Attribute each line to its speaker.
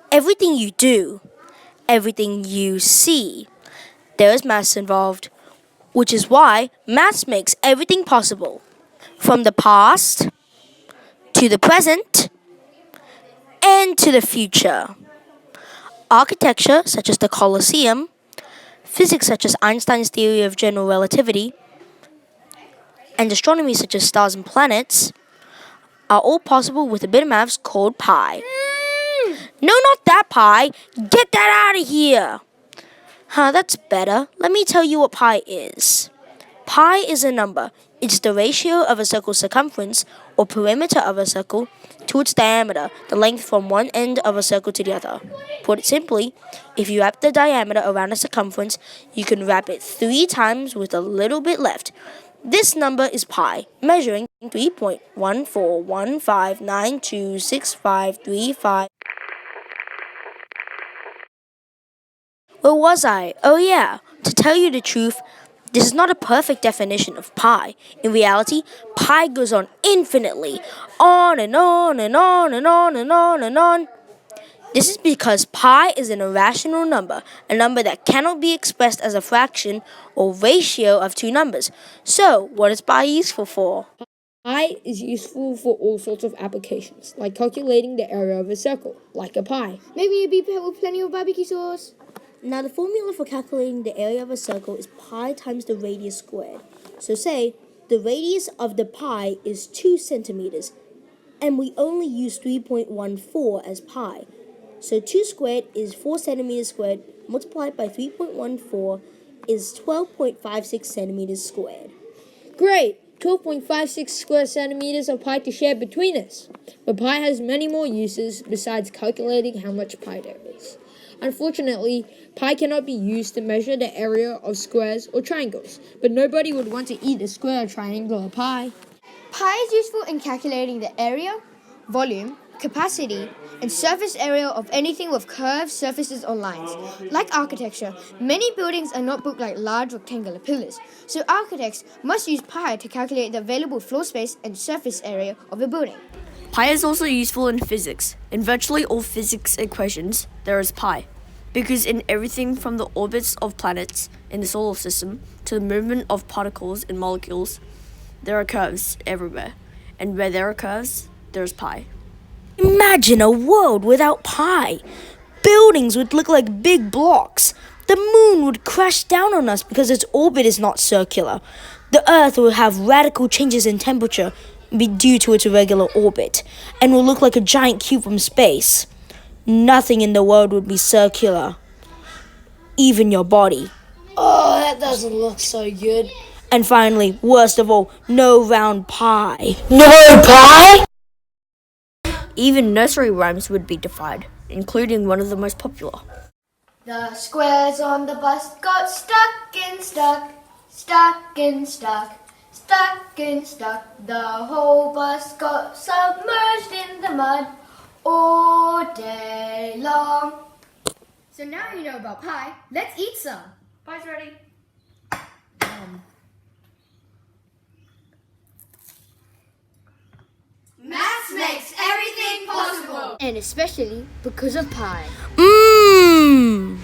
Speaker 1: Everything you do, everything you see, there is maths involved, which is why maths makes everything possible. From the past to the present and to the future. Architecture, such as the Colosseum, physics, such as Einstein's theory of general relativity, and astronomy, such as stars and planets, are all possible with a bit of maths called pi. No, not that pi! Get that out of here! That's better. Let me tell you what pi is. Pi is a number. It's the ratio of a circle's circumference, or perimeter of a circle, to its diameter, the length from one end of a circle to the other. Put it simply, if you wrap the diameter around a circumference, you can wrap it 3 times with a little bit left. This number is pi, measuring 3.1415926535. Where was I? Oh yeah, to tell you the truth, this is not a perfect definition of pi. In reality, pi goes on infinitely, on and on and on and on and on and on. This is because pi is an irrational number, a number that cannot be expressed as a fraction or ratio of 2 numbers. So, what is pi useful for?
Speaker 2: Pi is useful for all sorts of applications, like calculating the area of a circle, like a pie.
Speaker 3: Maybe a beef with plenty of barbecue sauce.
Speaker 1: Now, the formula for calculating the area of a circle is pi times the radius squared. So say, the radius of the pie is 2 centimeters, and we only use 3.14 as pi. So 2 squared is 4 centimeters squared, multiplied by 3.14 is 12.56 centimeters squared.
Speaker 2: Great! 12.56 square centimeters of pi to share between us. But pi has many more uses besides calculating how much pi there is. Unfortunately, pi cannot be used to measure the area of squares or triangles, but nobody would want to eat a square, triangle, or pie.
Speaker 3: Pi is useful in calculating the area, volume, capacity, and surface area of anything with curved surfaces or lines. Like architecture, many buildings are not built like large rectangular pillars, so architects must use pi to calculate the available floor space and surface area of a building.
Speaker 4: Pi is also useful in physics. In virtually all physics equations, there is pi, because in everything from the orbits of planets in the solar system to the movement of particles in molecules, there are curves everywhere, and where there are curves, there is pi.
Speaker 1: Imagine a world without pi. Buildings would look like big blocks. The moon would crash down on us because its orbit is not circular. The Earth would have radical changes in temperature due to its irregular orbit, and will look like a giant cube from space. Nothing in the world would be circular. Even your body.
Speaker 5: Oh, that doesn't look so good.
Speaker 1: And finally, worst of all, no round pie.
Speaker 5: No pie?
Speaker 4: Even nursery rhymes would be defied, including one of the most popular.
Speaker 3: The squares on the bus got stuck and stuck, stuck and stuck, stuck and stuck. The whole bus got submerged in the mud all day long. So now you know about pie, let's eat some. Pie's ready. Maths makes everything possible. And especially because of pie.
Speaker 1: Mmm.